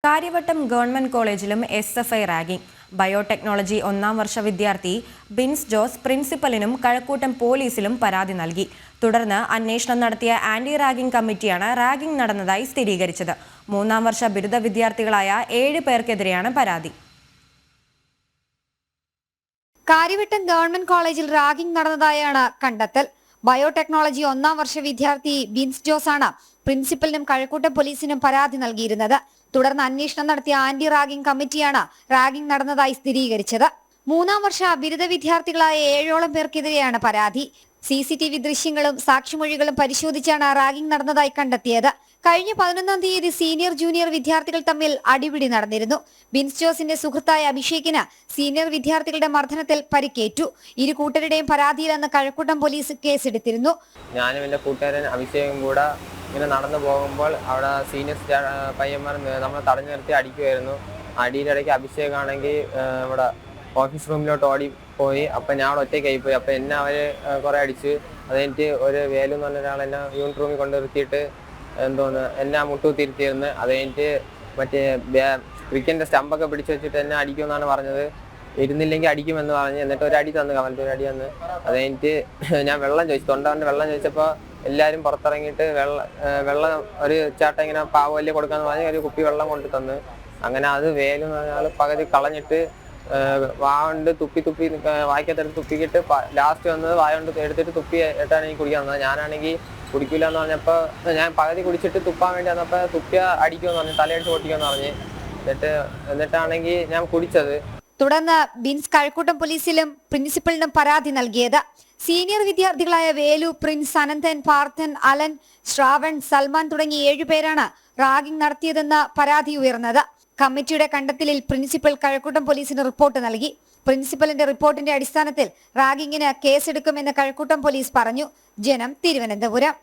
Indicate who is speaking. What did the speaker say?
Speaker 1: Karyavattom government കോളേജിലും SFI ragging. Biotechnology ഒന്നാം വർഷ വിദ്യാർത്ഥി ബിൻസ് ജോസ് പ്രിൻസിപ്പലിനും കഴക്കൂട്ടം പോലീസിലും പരാതി നൽകി. തുടർന്ന് അന്വേഷണം നടത്തിയ ആന്റി റാഗിംഗ് കമ്മിറ്റിയാണ് റാഗിംഗ് നടന്നതായി സ്ഥിരീകരിച്ചത്. മൂന്നാം വർഷ ബിരുദ വിദ്യാർത്ഥികളായ 7 പേർക്കെതിരെയാണ് പരാതി.
Speaker 2: കാര്യവട്ടം ഗവൺമെന്റ് കോളേജിൽ റാഗിംഗ് നടന്നതായാണ് കണ്ടെത്തൽ. ബയോടെക്നോളജി ഒന്നാം വർഷ വിദ്യാർത്ഥി ബിൻസ് ജോസ് ആണ് പ്രിൻസിപ്പലിനും കഴക്കൂട്ടം പോലീസിനും പരാതി നൽകിയിരുന്നത്. തുടർന്ന് അന്വേഷണം നടത്തിയ ആന്റി റാഗിംഗ് കമ്മിറ്റിയാണ് റാഗിംഗ് നടന്നതായി സ്ഥിരീകരിച്ചത്. മൂന്നാം വർഷ ബിരുദ വിദ്യാർത്ഥികളായ 7ഓളം പേർക്കെതിരെയാണ് പരാതി. CCTV ദൃശ്യങ്ങളും സാക്ഷിമൊഴികളും പരിശോധിച്ചാണ് റാഗിംഗ് നടന്നതായി കണ്ടെത്തിയത്. കഴിഞ്ഞ 11-ാം തീയതി സീനിയർ ജൂനിയർ വിദ്യാർത്ഥികൾ തമ്മിൽ അടിപിടി നടന്നിരുന്നു. ബിൻസ് ജോസിന്റെ സുഹൃത്തായ അഭിഷേകിന് സീനിയർ വിദ്യാർത്ഥികളുടെ മർദ്ദനത്തിൽ പരിക്കേറ്റു. ഇരു കൂട്ടരുടെയും പരാതിയിലെന്ന് കഴക്കൂട്ടം പോലീസ് കേസെടുത്തിരുന്നു.
Speaker 3: ഞാനും എൻ്റെ കൂട്ടുകാരൻ അഭിഷേകും കൂടെ ഇങ്ങനെ നടന്നു പോകുമ്പോൾ അവിടെ സീനിയർ പയ്യന്മാർ നമ്മളെ തടഞ്ഞു നിർത്തി അടിക്കുമായിരുന്നു. അടിയുടെ ഇടയ്ക്ക് അഭിഷേകാണെങ്കിൽ ഇവിടെ ഓഫീസ് റൂമിലോട്ട് ഓടിപ്പോയി. അപ്പം ഞാൻ അവിടെ ഒറ്റയ്ക്കായി പോയി. അപ്പം എന്നെ അവർ കുറേ അടിച്ച്. അത് കഴിഞ്ഞിട്ട് ഒരു വേലു എന്ന് പറഞ്ഞ ഒരാൾ എന്നെ യൂണിറ്റ് റൂമിൽ കൊണ്ട് നിർത്തിയിട്ട് എന്നെ മുട്ടുകുത്തിയിരുത്തിയിരുന്നു. അത് കഴിഞ്ഞിട്ട് മറ്റേ ക്രിക്കറ്റിൻ്റെ സ്റ്റമ്പൊക്കെ പിടിച്ച് വെച്ചിട്ട് എന്നെ അടിക്കുമെന്നാണ് പറഞ്ഞത്. ഇരുന്നില്ലെങ്കിൽ അടിക്കുമെന്ന് പറഞ്ഞ് എന്നിട്ട് ഒരു അടി തന്നു, കമലത്ത് ഒരു അടി തന്ന്. അത് കഴിഞ്ഞിട്ട് ഞാൻ വെള്ളം ചോദിച്ചു, തൊണ്ടവൻ്റെ വെള്ളം ചോദിച്ചപ്പോൾ എല്ലാവരും പുറത്തിറങ്ങിയിട്ട് വെള്ളം ഒരു ചേട്ടൻ ഇങ്ങനെ പാവല്ലേ കൊടുക്കാന്ന് പറഞ്ഞ് ഒരു കുപ്പി വെള്ളം കൊണ്ട് തന്ന്. അങ്ങനെ അത് വേലും പറഞ്ഞാൽ പകുതി കളഞ്ഞിട്ട് വാണ്ട് തുപ്പി വായിക്കത്തെടുത്ത് തുപ്പിക്കിട്ട് ലാസ്റ്റ് വന്നത് വായ കൊണ്ട് എടുത്തിട്ട് തുപ്പി ഏട്ടാണ് എനിക്ക് കുടിക്കാൻ തന്നത്. ഞാനാണെങ്കിൽ കുടിക്കില്ല എന്ന് പറഞ്ഞപ്പോൾ ഞാൻ പകുതി കുടിച്ചിട്ട് തുപ്പാൻ വേണ്ടി വന്നപ്പോൾ തുപ്പിയ അടിക്കുമെന്ന് പറഞ്ഞു, തലയടിച്ച് പൊട്ടിക്കുമെന്ന് പറഞ്ഞ്. എന്നിട്ടാണെങ്കിൽ ഞാൻ കുടിച്ചത്.
Speaker 2: തുടർന്ന് ബിൻസ് കഴക്കൂട്ടം പോലീസിലും പ്രിൻസിപ്പലിനും പരാതി നൽകിയത്. സീനിയർ വിദ്യാർത്ഥികളായ വേലു, പ്രിൻസ്, അനന്തൻ, പാർത്ഥൻ, അലൻ, ശ്രാവൺ, സൽമാൻ തുടങ്ങി 7 പേരാണ് റാഗിംഗ് നടത്തിയതെന്ന് പരാതി ഉയർന്നത്. കമ്മിറ്റിയുടെ കണ്ടെത്തലിൽ പ്രിൻസിപ്പൽ കഴക്കൂട്ടം പോലീസിന് റിപ്പോർട്ട് നൽകി. പ്രിൻസിപ്പലിന്റെ റിപ്പോർട്ടിന്റെ അടിസ്ഥാനത്തിൽ റാഗിങ്ങിന് കേസെടുക്കുമെന്ന് കഴക്കൂട്ടം പോലീസ് പറഞ്ഞു. ജനം, തിരുവനന്തപുരം.